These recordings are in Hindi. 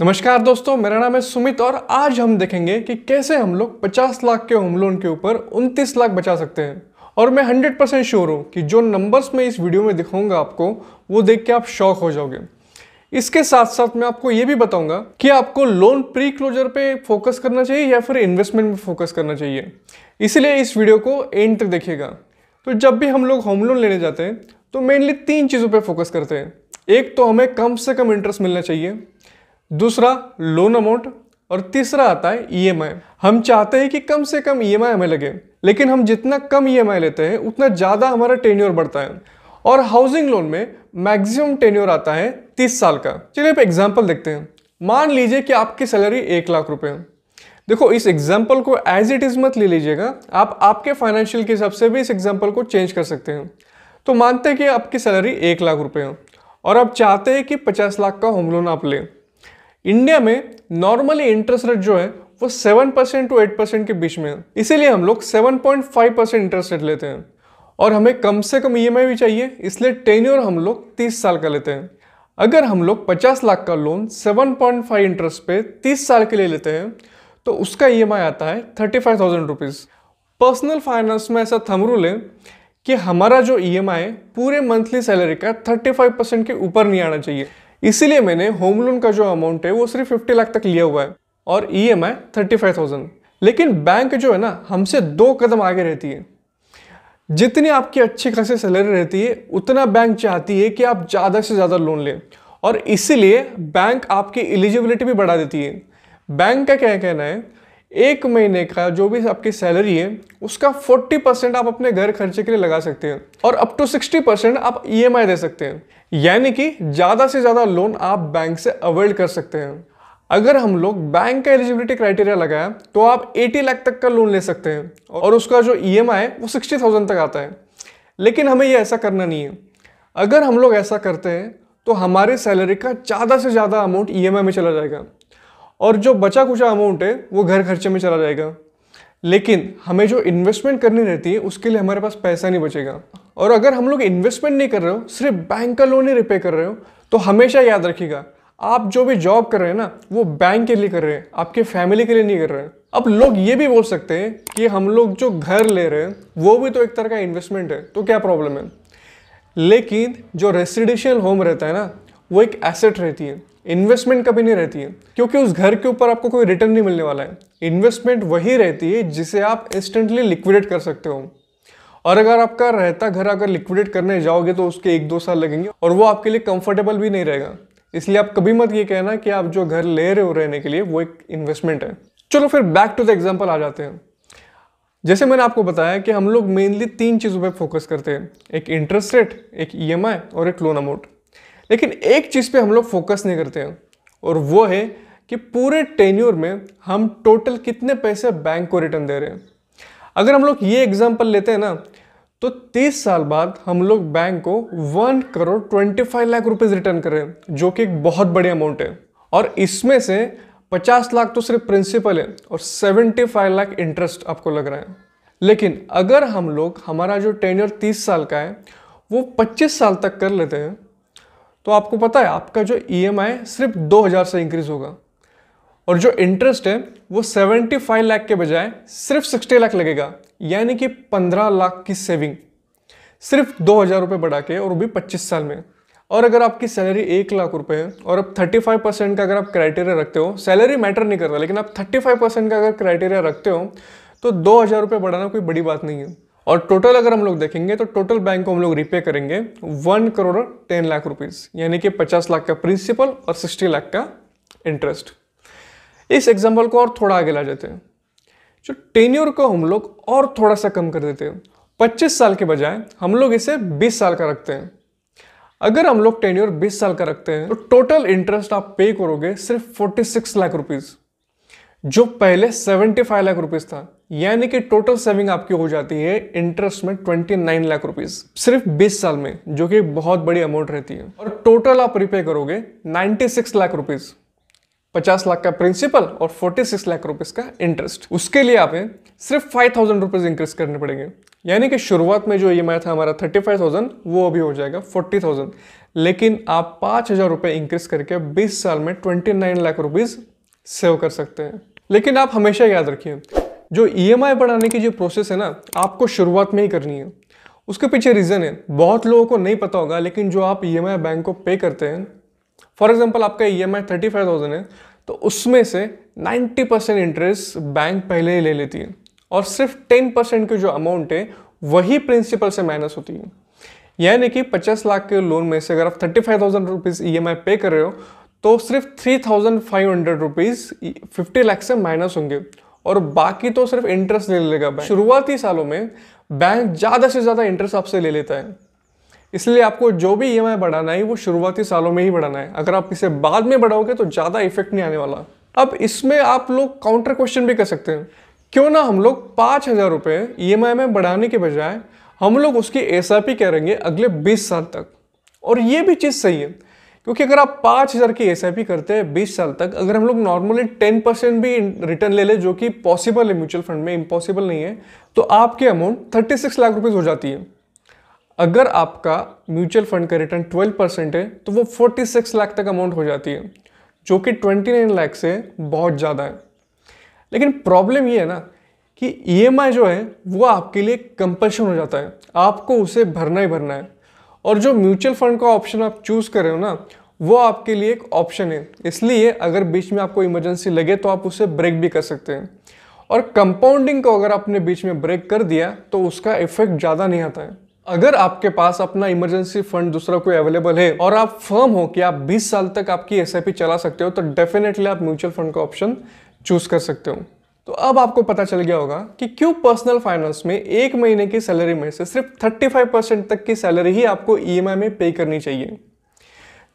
नमस्कार दोस्तों, मेरा नाम है सुमित और आज हम देखेंगे कि कैसे हम लोग 50 लाख के होम लोन के ऊपर 29 लाख बचा सकते हैं। और मैं 100% श्योर हूँ कि जो नंबर्स मैं इस वीडियो में दिखाऊंगा आपको, वो देख के आप शॉक हो जाओगे। इसके साथ साथ मैं आपको ये भी बताऊंगा कि आपको लोन प्री क्लोजर पे फोकस करना चाहिए या फिर इन्वेस्टमेंट में फोकस करना चाहिए। इसलिए इस वीडियो को एंड तक देखिएगा। तो जब भी हम लोग होम लोन लेने जाते हैं तो मेनली 3 चीज़ों पर फोकस करते हैं। एक तो हमें कम से कम इंटरेस्ट मिलना चाहिए, दूसरा लोन अमाउंट, और तीसरा आता है ईएमआई। हम चाहते हैं कि कम से कम ईएमआई हमें लगे, लेकिन हम जितना कम ईएमआई लेते हैं उतना ज़्यादा हमारा टेन्योर बढ़ता है। और हाउसिंग लोन में मैक्सिमम टेन्योर आता है 30 साल का। चलिए अब एग्जांपल देखते हैं। मान लीजिए कि आपकी सैलरी 1 लाख रुपए है। देखो, इस एग्जाम्पल को एज इट इज मत ले लीजिएगा, आप आपके फाइनेंशियल के हिसाब से भी इस एग्जाम्पल को चेंज कर सकते हैं। तो मानते हैं कि आपकी सैलरी 1 लाख रुपए है और आप चाहते हैं कि 50 लाख का होम लोन आप लें। इंडिया में नॉर्मली इंटरेस्ट रेट जो है वो 7% to 8% के बीच में है, इसीलिए हम लोग 7.5% इंटरेस्ट रेट लेते हैं। और हमें कम से कम ईएमआई भी चाहिए, इसलिए टेन्योर हम लोग 30 साल का लेते हैं। अगर हम लोग 50 लाख का लोन 7.5 इंटरेस्ट पे 30 साल के लिए लेते हैं तो उसका ईएमआई आता है 35,000 रुपीज़। पर्सनल फाइनेंस में ऐसा थंब रूल है कि हमारा जो ईएमआई है पूरे मंथली सैलरी का 35% के ऊपर नहीं आना चाहिए। इसीलिए मैंने होम लोन का जो अमाउंट है वो सिर्फ 50 लाख तक लिया हुआ है और ईएमआई 35,000। लेकिन बैंक जो है ना, हमसे 2 कदम आगे रहती है। जितनी आपकी अच्छी खासी सैलरी रहती है उतना बैंक चाहती है कि आप ज़्यादा से ज़्यादा लोन लें, और इसीलिए बैंक आपकी एलिजिबिलिटी भी बढ़ा देती है। बैंक का क्या कहना है, 1 महीने का जो भी आपकी सैलरी है उसका 40% आप अपने घर खर्चे के लिए लगा सकते हैं और अप टू 60% आप ईएमआई दे सकते हैं। यानी कि ज़्यादा से ज़्यादा लोन आप बैंक से अवॉइड कर सकते हैं। अगर हम लोग बैंक का एलिजिबिलिटी क्राइटेरिया लगाया तो आप 80 लाख तक का लोन ले सकते हैं और उसका जो ईएमआई है वो 60,000 तक आता है। लेकिन हमें ये ऐसा करना नहीं है। अगर हम लोग ऐसा करते हैं तो हमारी सैलरी का ज़्यादा से ज़्यादा अमाउंट ईएमआई में चला जाएगा और जो बचा कुचा अमाउंट है वो घर खर्चे में चला जाएगा। लेकिन हमें जो इन्वेस्टमेंट करनी रहती है उसके लिए हमारे पास पैसा नहीं बचेगा। और अगर हम लोग इन्वेस्टमेंट नहीं कर रहे हो, सिर्फ बैंक का लोन ही रिपे कर रहे हो, तो हमेशा याद रखिएगा आप जो भी जॉब कर रहे हैं ना वो बैंक के लिए कर रहे हैं, आपके फैमिली के लिए नहीं कर रहे हैं। अब लोग ये भी बोल सकते हैं कि हम लोग जो घर ले रहे हैं वो भी तो एक तरह का इन्वेस्टमेंट है, तो क्या प्रॉब्लम है। लेकिन जो रेसिडेंशियल होम रहता है ना, वो एक एसेट रहती है, इन्वेस्टमेंट कभी नहीं रहती है, क्योंकि उस घर के ऊपर आपको कोई रिटर्न नहीं मिलने वाला है। इन्वेस्टमेंट वही रहती है जिसे आप इंस्टेंटली लिक्विडेट कर सकते हो। और अगर आपका रहता घर अगर लिक्विडेट करने जाओगे तो उसके 1-2 साल लगेंगे और वो आपके लिए कंफर्टेबल भी नहीं रहेगा। इसलिए आप कभी मत ये कहना कि आप जो घर ले रहे हो रहने के लिए वो एक इन्वेस्टमेंट है। चलो फिर बैक टू द एग्जाम्पल आ जाते हैं। जैसे मैंने आपको बताया कि हम लोग मेनली 3 चीज़ों पर फोकस करते हैं, एक इंटरेस्ट रेट, एक ईएमआई और एक लोन अमाउंट। लेकिन एक चीज़ पे हम लोग फोकस नहीं करते हैं और वो है कि पूरे टेन्योर में हम टोटल कितने पैसे बैंक को रिटर्न दे रहे हैं। अगर हम लोग ये एग्जांपल लेते हैं ना, तो 30 साल बाद हम लोग बैंक को 1,25 लाख रुपए रिटर्न कर रहे हैं, जो कि एक बहुत बड़ी अमाउंट है। और इसमें से 50 लाख तो सिर्फ प्रिंसिपल है और 75 लाख इंटरेस्ट आपको लग रहा है। लेकिन अगर हम लोग हमारा जो टेन्योर 30 साल का है वो 25 साल तक कर लेते हैं तो आपको पता है आपका जो ईएमआई सिर्फ 2,000 से इंक्रीज होगा और जो इंटरेस्ट है वो 75 लाख के बजाय सिर्फ 60 लाख लगेगा। यानी कि 15 लाख की सेविंग सिर्फ 2,000 रुपये बढ़ा के, और वो भी 25 साल में। और अगर आपकी सैलरी 1 लाख रुपए है और अब 35% का अगर आप क्राइटेरिया रखते हो, सैलरी मैटर नहीं करता, लेकिन आप 35% का अगर क्राइटेरिया रखते हो तो 2,000 रुपये बढ़ाना कोई बड़ी बात नहीं है। और टोटल अगर हम लोग देखेंगे तो टोटल बैंक को हम लोग रिपे करेंगे 1,10 लाख रुपीज़, यानी कि 50 लाख का प्रिंसिपल और 60 लाख का इंटरेस्ट। इस एग्जाम्पल को और थोड़ा आगे ला जाते हैं। जो टेन्योर को हम लोग और थोड़ा सा कम कर देते हैं, 25 साल के बजाय हम लोग इसे 20 साल का रखते हैं। अगर हम लोग टेन्योर 20 साल का रखते हैं तो टोटल इंटरेस्ट आप पे करोगे सिर्फ 46 लाख रुपीज़, जो पहले 75 लाख रुपीज़ था। यानी कि टोटल सेविंग आपकी हो जाती है इंटरेस्ट में 29 लाख रुपीज़ सिर्फ 20 साल में, जो कि बहुत बड़ी अमाउंट रहती है। और टोटल आप रिपे करोगे 96 लाख रुपीज़, 50 लाख का प्रिंसिपल और 46 लाख रुपीज़ का इंटरेस्ट। उसके लिए आप सिर्फ 5,000 रुपीज़ इंक्रीज करने पड़ेंगे। यानी कि शुरुआत में जो EMI था हमारा 35,000 वो अभी हो जाएगा 40,000, लेकिन आप 5,000 रुपये इंक्रीज करके 20 साल में 29 लाख रुपीज़ सेव कर सकते हैं। लेकिन आप हमेशा याद रखिए, जो EMI बढ़ाने की जो प्रोसेस है ना, आपको शुरुआत में ही करनी है। उसके पीछे रीज़न है, बहुत लोगों को नहीं पता होगा, लेकिन जो आप EMI बैंक को पे करते हैं, फॉर एग्जांपल आपका EMI 35,000 है, तो उसमें से 90% इंटरेस्ट बैंक पहले ही ले लेती है और सिर्फ 10% की जो अमाउंट है वही प्रिंसिपल से माइनस होती है। यानी कि 50 लाख के लोन में से अगर आप 35,000 रुपीज़ EMI पे कर रहे हो तो सिर्फ 3,500 रुपीज़ 50 लाख से माइनस होंगे और बाकी तो सिर्फ इंटरेस्ट ले लेगा बैंक। शुरुआती सालों में बैंक ज़्यादा से ज़्यादा इंटरेस्ट आपसे ले लेता है, इसलिए आपको जो भी EMI बढ़ाना है वो शुरुआती सालों में ही बढ़ाना है। अगर आप इसे बाद में बढ़ाओगे तो ज़्यादा इफेक्ट नहीं आने वाला। अब इसमें आप लोग काउंटर क्वेश्चन भी कर सकते हैं, क्यों ना हम लोग 5,000 रुपये EMI में बढ़ाने के बजाय हम लोग उसकी SIP करेंगे अगले 20 साल तक। और ये भी चीज़ सही है, क्योंकि अगर आप 5,000 की SIP करते हैं 20 साल तक, अगर हम लोग नॉर्मली 10% भी रिटर्न ले लें, जो कि पॉसिबल है म्यूचुअल फंड में, इम्पॉसिबल नहीं है, तो आपकी अमाउंट 36 लाख रुपीज़ हो जाती है। अगर आपका म्यूचुअल फंड का रिटर्न 12% है तो वो 46 लाख तक अमाउंट हो जाती है, जो कि 29 लाख से बहुत ज़्यादा है। लेकिन प्रॉब्लम ये है ना कि EMI जो है वो आपके लिए कंपल्शन हो जाता है, आपको उसे भरना ही भरना है। और जो म्यूचुअल फंड का ऑप्शन आप चूज़ कर रहे हो ना, वो आपके लिए एक ऑप्शन है, इसलिए अगर बीच में आपको इमरजेंसी लगे तो आप उसे ब्रेक भी कर सकते हैं। और कंपाउंडिंग को अगर आपने बीच में ब्रेक कर दिया तो उसका इफेक्ट ज़्यादा नहीं आता है। अगर आपके पास अपना इमरजेंसी फंड दूसरा कोई अवेलेबल है और आप फर्म हो कि आप 20 साल तक आपकी SIP चला सकते हो, तो डेफिनेटली आप म्यूचुअल फंड का ऑप्शन चूज कर सकते हो। तो अब आपको पता चल गया होगा कि क्यों पर्सनल फाइनेंस में एक महीने की सैलरी में से सिर्फ 35% तक की सैलरी ही आपको EMI में पे करनी चाहिए,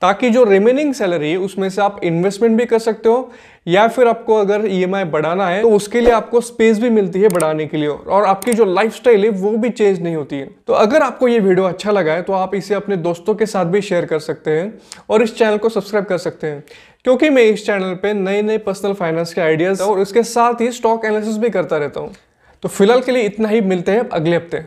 ताकि जो रिमेनिंग सैलरी है उसमें से आप इन्वेस्टमेंट भी कर सकते हो, या फिर आपको अगर EMI बढ़ाना है तो उसके लिए आपको स्पेस भी मिलती है बढ़ाने के लिए, और आपकी जो लाइफस्टाइल है वो भी चेंज नहीं होती है। तो अगर आपको ये वीडियो अच्छा लगा है तो आप इसे अपने दोस्तों के साथ भी शेयर कर सकते हैं और इस चैनल को सब्सक्राइब कर सकते हैं, क्योंकि मैं इस चैनल पे नए नए पर्सनल फाइनेंस के आइडियाज और इसके साथ ही स्टॉक एनालिसिस भी करता रहता हूँ। तो फिलहाल के लिए इतना ही, मिलते हैं अगले हफ्ते।